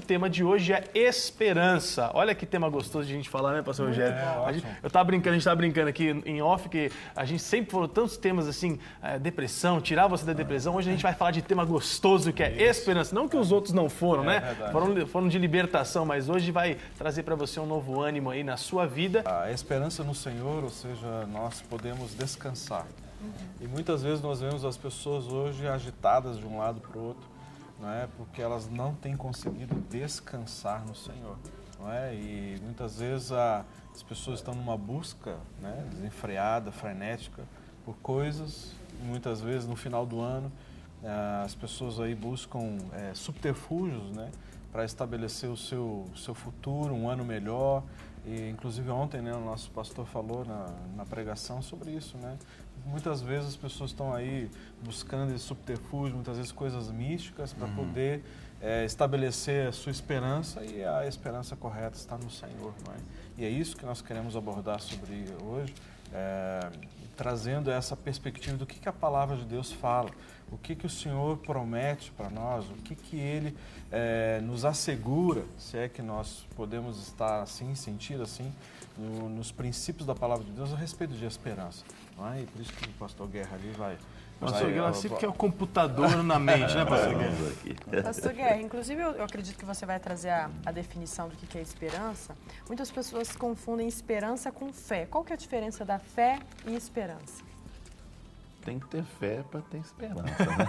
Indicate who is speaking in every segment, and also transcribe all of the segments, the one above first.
Speaker 1: o tema de hoje é esperança. Olha que tema gostoso de a gente falar, né, pastor Rogério? Eu tava brincando, a gente tava brincando aqui em off, que a gente sempre falou tantos temas assim, depressão, tirar você da depressão. Hoje a gente vai falar de tema gostoso, que é esperança. Não que os outros não foram, né? Foram de libertação, mas hoje vai trazer para você um novo ânimo aí na sua vida.
Speaker 2: A esperança no Senhor, ou seja, nós podemos descansar. E muitas vezes nós vemos as pessoas hoje agitadas de um lado para o outro, não é? Porque elas não têm conseguido descansar no Senhor, não é? E muitas vezes as pessoas estão numa busca, né, desenfreada, frenética, por coisas. E muitas vezes no final do ano as pessoas aí buscam subterfúgios, né, para estabelecer o seu futuro, um ano melhor. E inclusive ontem, né, o nosso pastor falou na pregação sobre isso, né? Muitas vezes as pessoas estão aí buscando esse subterfúgio, muitas vezes coisas místicas para poder estabelecer a sua esperança, e a esperança correta está no Senhor, não é? E é isso que nós queremos abordar sobre hoje, trazendo essa perspectiva do que a palavra de Deus fala, o que o Senhor promete para nós, o que Ele nos assegura, se é que nós podemos estar assim, sentir assim, nos princípios da palavra de Deus a respeito de esperança. Não é? E por isso que o pastor Guerra ali vai...
Speaker 1: Pastor Guerra, sempre que é o computador na mente, né, pastor Guerra?
Speaker 3: Pastor Guerra, inclusive eu acredito que você vai trazer a definição do que é esperança. Muitas pessoas confundem esperança com fé. Qual que é a diferença da fé e esperança?
Speaker 4: Tem que ter fé para ter esperança, né?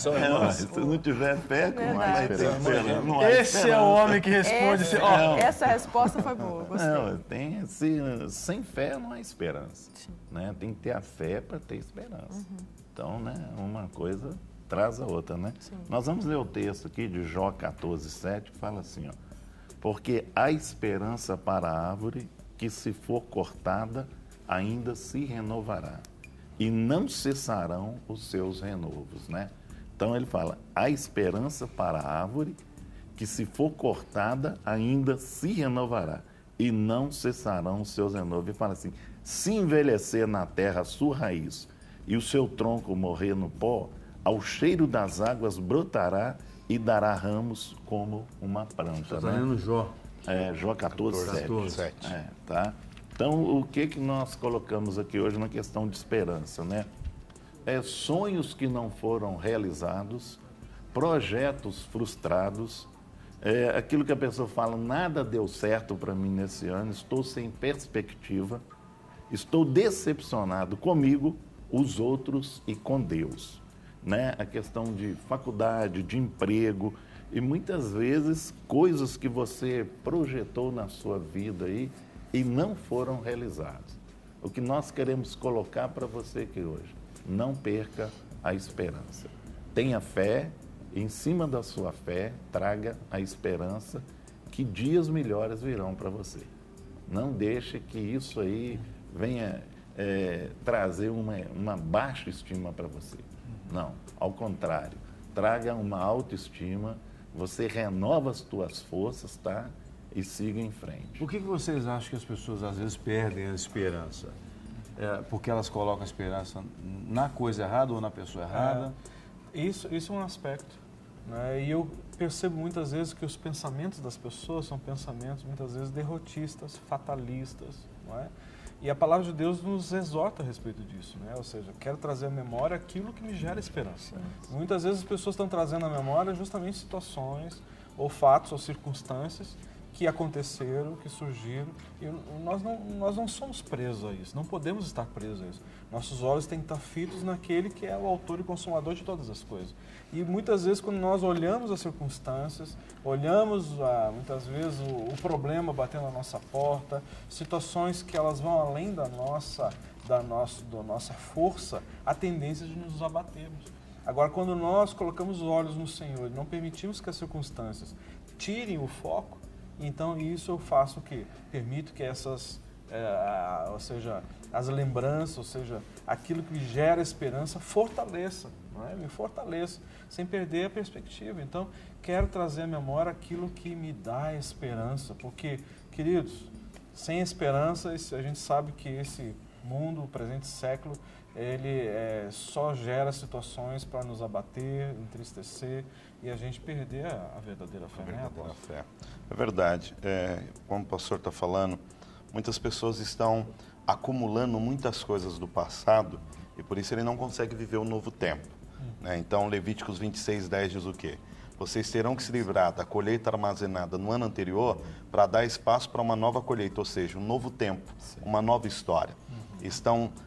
Speaker 4: Se não tiver fé, como vai ter esperança? Não há
Speaker 1: Esse
Speaker 4: esperança.
Speaker 1: é o homem que responde.
Speaker 3: Essa resposta foi boa, gostei.
Speaker 4: Não, sem fé não há esperança. Né? Tem que ter a fé para ter esperança. Então, né, uma coisa traz a outra, né? Nós vamos ler o texto aqui de Jó 14:7, que fala assim, ó: porque há esperança para a árvore que, se for cortada, ainda se renovará, e não cessarão os seus renovos, né? Então ele fala, há esperança para a árvore que, se for cortada, ainda se renovará, e não cessarão os seus renovos. Ele fala assim, se envelhecer na terra a sua raiz e o seu tronco morrer no pó, ao cheiro das águas brotará e dará ramos como uma planta.
Speaker 5: Está lendo Jó.
Speaker 4: Jó 14:7. Tá? Então, o que nós colocamos aqui hoje na questão de esperança, né? Sonhos que não foram realizados, projetos frustrados, aquilo que a pessoa fala, nada deu certo para mim nesse ano, estou sem perspectiva, estou decepcionado comigo, os outros e com Deus, né? A questão de faculdade, de emprego, e muitas vezes coisas que você projetou na sua vida aí, e não foram realizados. O que nós queremos colocar para você aqui hoje, não perca a esperança. Tenha fé, em cima da sua fé, traga a esperança que dias melhores virão para você. Não deixe que isso aí venha trazer uma baixa estima para você. Não, ao contrário, traga uma autoestima, você renova as tuas forças, tá? E siga em frente.
Speaker 5: Por que vocês acham que as pessoas às vezes perdem a esperança? Porque elas colocam a esperança na coisa errada ou na pessoa errada?
Speaker 2: Isso é um aspecto, né? E eu percebo muitas vezes que os pensamentos das pessoas são pensamentos muitas vezes derrotistas, fatalistas, não é? E a palavra de Deus nos exorta a respeito disso, né? Ou seja, quero trazer à memória aquilo que me gera esperança. Muitas vezes as pessoas estão trazendo à memória justamente situações, ou fatos, ou circunstâncias que aconteceram, que surgiram, e nós não somos presos a isso, não podemos estar presos a isso. Nossos olhos têm que estar fitos naquele que é o autor e consumador de todas as coisas. E muitas vezes, quando nós olhamos as circunstâncias, olhamos muitas vezes o problema batendo na nossa porta, situações que elas vão além da nossa força, a tendência de nos abatermos. Agora, quando nós colocamos os olhos no Senhor e não permitimos que as circunstâncias tirem o foco, então isso eu faço o quê? Permito que essas, ou seja, as lembranças, ou seja, aquilo que gera esperança, fortaleça, não é? Me fortaleça, sem perder a perspectiva. Então, quero trazer à memória aquilo que me dá esperança, porque, queridos, sem esperança, a gente sabe que esse mundo, o presente século, ele só gera situações para nos abater, entristecer e a gente perder a verdadeira fé, né, apóstolo?
Speaker 6: Fé. É verdade. Como o pastor está falando, muitas pessoas estão acumulando muitas coisas do passado e por isso ele não consegue viver o novo tempo. Né? Então, Levíticos 26:10 diz o quê? Vocês terão que se livrar da colheita armazenada no ano anterior para dar espaço para uma nova colheita, ou seja, um novo tempo, uma nova história.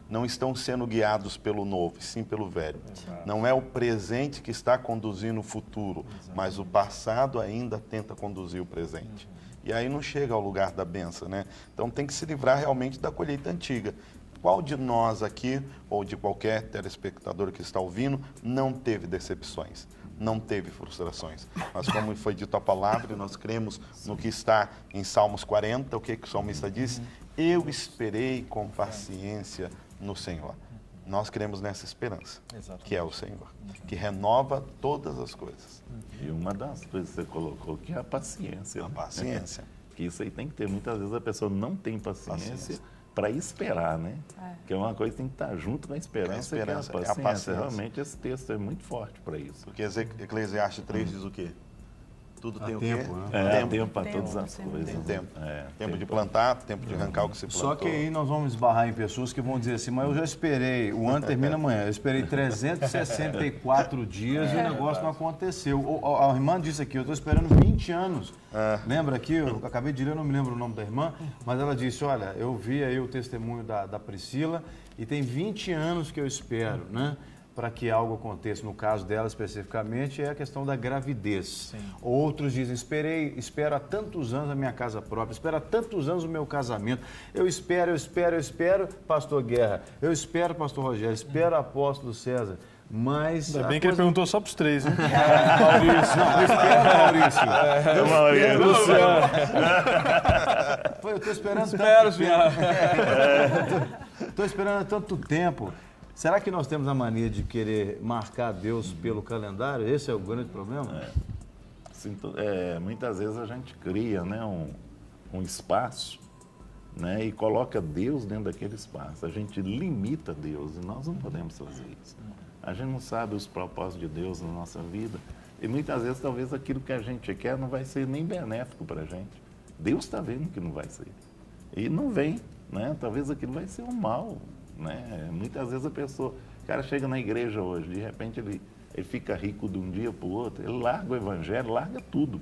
Speaker 6: Não estão sendo guiados pelo novo, sim pelo velho. Não é o presente que está conduzindo o futuro, mas o passado ainda tenta conduzir o presente. E aí não chega ao lugar da bênção, né? Então tem que se livrar realmente da colheita antiga. Qual de nós aqui, ou de qualquer telespectador que está ouvindo, não teve decepções? Não teve frustrações. Mas como foi dito a palavra, e nós cremos no que está em Salmos 40, o que o salmista diz? Eu esperei com paciência no Senhor. Nós cremos nessa esperança, que é o Senhor, que renova todas as coisas.
Speaker 4: E uma das coisas que você colocou que é a paciência.
Speaker 6: A paciência.
Speaker 4: Que isso aí tem que ter. Muitas vezes a pessoa não tem paciência para esperar, né? Que é uma coisa que tem que estar junto com a esperança, que é a paciência. Realmente esse texto é muito forte para isso.
Speaker 6: Porque Eclesiastes 3 diz o quê? Tudo tem o quê?
Speaker 5: Tempo, né?
Speaker 4: Tempo para todas as coisas.
Speaker 6: Tem tempo. Tempo de plantar, tempo de arrancar o que se plantou.
Speaker 5: Só que aí nós vamos esbarrar em pessoas que vão dizer assim, mas eu já esperei, o ano termina amanhã, eu esperei 364 dias e o negócio não aconteceu. A irmã disse aqui, eu estou esperando 20 anos. Lembra aqui, eu acabei de ler, eu não me lembro o nome da irmã, mas ela disse, olha, eu vi aí o testemunho da Priscila e tem 20 anos que eu espero, né? Para que algo aconteça, no caso dela especificamente, é a questão da gravidez. Sim. Outros dizem, espero há tantos anos a minha casa própria, espero há tantos anos o meu casamento, eu espero, pastor Guerra, eu espero, pastor Rogério, espero, apóstolo César, mas...
Speaker 1: Ainda bem que ele perguntou só para os três, né?
Speaker 5: Maurício, não, eu espero, Maurício.
Speaker 1: Luciano.
Speaker 5: Eu estou esperando Estou esperando há tanto tempo. Será que nós temos a mania de querer marcar Deus pelo calendário? Esse é o grande problema?
Speaker 4: Muitas vezes a gente cria, né, um espaço, né, e coloca Deus dentro daquele espaço. A gente limita Deus e nós não podemos fazer isso. A gente não sabe os propósitos de Deus na nossa vida e muitas vezes talvez aquilo que a gente quer não vai ser nem benéfico para a gente. Deus está vendo que não vai ser e não vem, né? Talvez aquilo vai ser um mal. Né? Muitas vezes o cara chega na igreja hoje, de repente ele fica rico de um dia para o outro, ele larga o evangelho, larga tudo,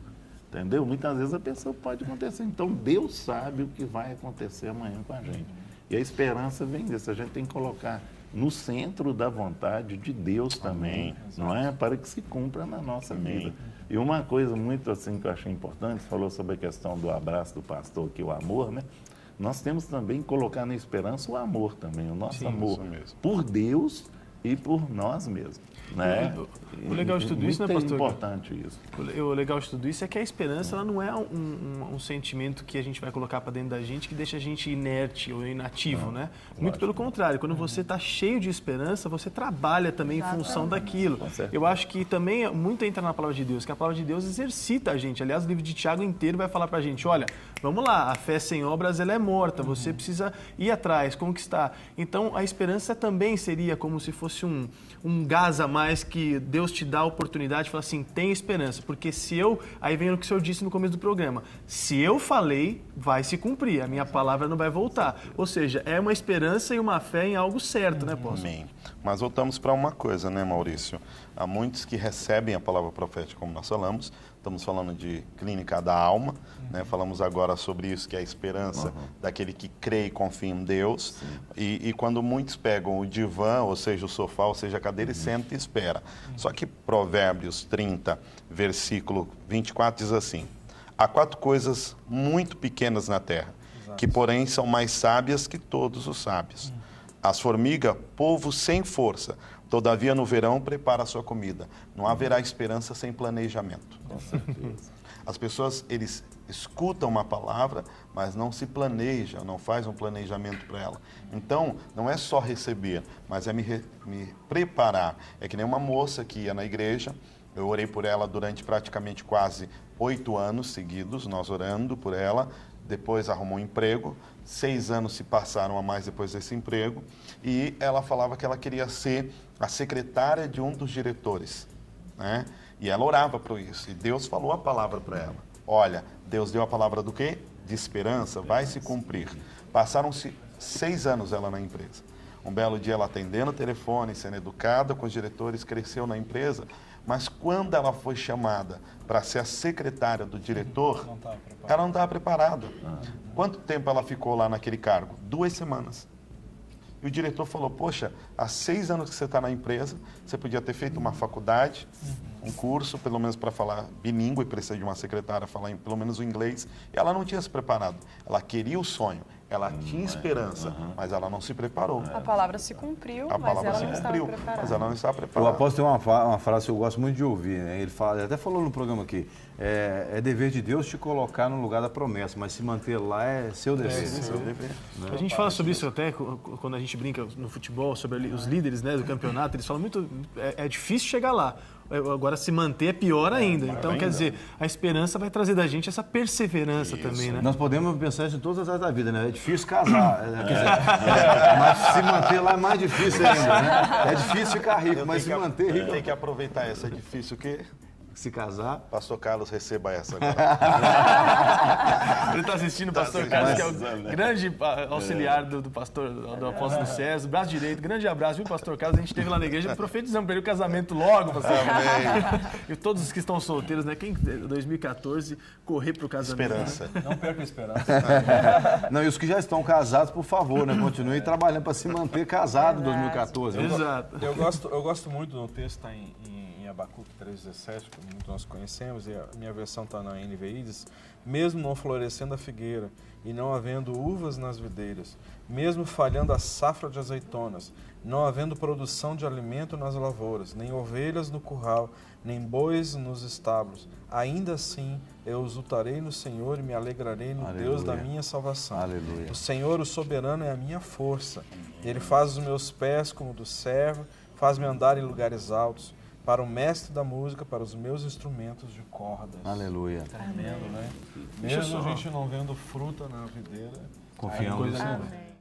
Speaker 4: entendeu? Muitas vezes a pessoa pode acontecer. Então Deus sabe o que vai acontecer amanhã com a gente. E a esperança vem disso, a gente tem que colocar no centro da vontade de Deus também, não é? Para que se cumpra na nossa vida. E uma coisa muito assim que eu achei importante, você falou sobre a questão do abraço do pastor, que é o amor, né? Nós temos também que colocar na esperança o amor também, o nosso amor por Deus e por nós mesmos. Né?
Speaker 1: O legal de tudo isso, né, pastor?
Speaker 4: É importante isso.
Speaker 1: O legal de tudo isso é que a esperança ela não é um sentimento que a gente vai colocar para dentro da gente que deixa a gente inerte ou inativo, né? Muito pelo contrário, quando você está cheio de esperança, você trabalha também em função daquilo. Eu acho que também muito entra na palavra de Deus, que a palavra de Deus exercita a gente. Aliás, o livro de Tiago inteiro vai falar para a gente, olha, vamos lá, a fé sem obras ela é morta, você precisa ir atrás, conquistar. Então, a esperança também seria como se fosse um gás a mais que Deus te dá a oportunidade de falar assim, tem esperança, porque aí vem o que o senhor disse no começo do programa, se eu falei, vai se cumprir, a minha palavra não vai voltar. Ou seja, é uma esperança e uma fé em algo certo, né, apóstolo?
Speaker 6: Amém. Mas voltamos para uma coisa, né, Maurício? Há muitos que recebem a palavra profética, como nós falamos, estamos falando de clínica da alma, né? Falamos agora sobre isso, que é a esperança daquele que crê e confia em Deus. E quando muitos pegam o divã, ou seja, o sofá, ou seja, a cadeira, e senta e espera. Só que Provérbios 30, versículo 24, diz assim, há 4 coisas muito pequenas na terra, que porém são mais sábias que todos os sábios. As formigas, povo sem força, todavia no verão prepara a sua comida. Não haverá esperança sem planejamento.
Speaker 4: Com certeza.
Speaker 6: As pessoas, eles escutam uma palavra, mas não se planejam, não faz um planejamento para ela. Então, não é só receber, mas é me preparar. É que nem uma moça que ia na igreja, eu orei por ela durante praticamente quase 8 anos seguidos, nós orando por ela, depois arrumou um emprego, 6 anos se passaram a mais depois desse emprego, e ela falava que ela queria ser a secretária de um dos diretores, né? E ela orava por isso. E Deus falou a palavra para ela. Olha, Deus deu a palavra do quê? De esperança, vai se cumprir. Passaram-se 6 anos ela na empresa. Um belo dia ela atendendo o telefone, sendo educada com os diretores, cresceu na empresa. Mas quando ela foi chamada para ser a secretária do diretor, ela não estava preparada. Quanto tempo ela ficou lá naquele cargo? 2 semanas. E o diretor falou, poxa, há 6 anos que você está na empresa, você podia ter feito uma faculdade, um curso, pelo menos para falar bilíngue, precisa de uma secretária falar pelo menos o inglês. E ela não tinha se preparado. Ela queria o sonho, ela tinha esperança, mas ela não se preparou.
Speaker 3: A palavra se cumpriu,
Speaker 6: A
Speaker 3: mas
Speaker 6: palavra
Speaker 3: ela
Speaker 6: se
Speaker 3: não
Speaker 6: cumpriu,
Speaker 3: estava preparada.
Speaker 6: mas ela não estava
Speaker 5: O
Speaker 6: preparada.
Speaker 5: apóstolo tem uma frase que eu gosto muito de ouvir, né? Ele até falou no programa aqui, é dever de Deus te colocar no lugar da promessa, mas se manter lá é seu dever.
Speaker 6: Seu dever.
Speaker 1: A gente fala sobre isso até quando a gente brinca no futebol, sobre os líderes, né, do campeonato, eles falam muito, é difícil chegar lá. Agora, se manter é pior ainda. Então, quer dizer, a esperança vai trazer da gente essa perseverança também, né?
Speaker 5: Nós podemos pensar isso em todas as áreas da vida, né? É difícil casar, quer dizer, mas se manter lá é mais difícil ainda, né? É difícil ficar rico, mas se manter rico...
Speaker 6: Tem que aproveitar essa. É difícil o quê?
Speaker 5: Se casar...
Speaker 6: Pastor Carlos, receba essa agora.
Speaker 1: Ele está assistindo o pastor Carlos, que é o grande auxiliar do pastor, do apóstolo César, braço direito. Grande abraço, viu, pastor Carlos? A gente esteve lá na igreja profetizando para ele o casamento logo, pastor. E todos os que estão solteiros, né? Quem 2014 correr para o casamento.
Speaker 6: Esperança.
Speaker 2: Não perca a esperança.
Speaker 5: Não, e os que já estão casados, por favor, né? Continuem trabalhando para se manter casado em 2014.
Speaker 1: Exato.
Speaker 2: Eu gosto muito do texto, está em Abacuque 3,17, como muito nós conhecemos, e a minha versão está na NVI, diz, mesmo não florescendo a figueira e não havendo uvas nas videiras, mesmo falhando a safra de azeitonas, não havendo produção de alimento nas lavouras, nem ovelhas no curral, nem bois nos estábulos, ainda assim eu exultarei no Senhor e me alegrarei no
Speaker 5: Aleluia.
Speaker 2: Deus da minha salvação.
Speaker 5: Aleluia.
Speaker 2: O Senhor, o soberano, é a minha força. Ele faz os meus pés como do servo, faz-me andar em lugares altos, para o mestre da música, para os meus instrumentos de cordas.
Speaker 5: Aleluia.
Speaker 2: Tremendo, né? Mesmo a gente não vendo fruta na videira,
Speaker 5: Confiamos.
Speaker 2: aí a coisa não vem.
Speaker 3: Amém.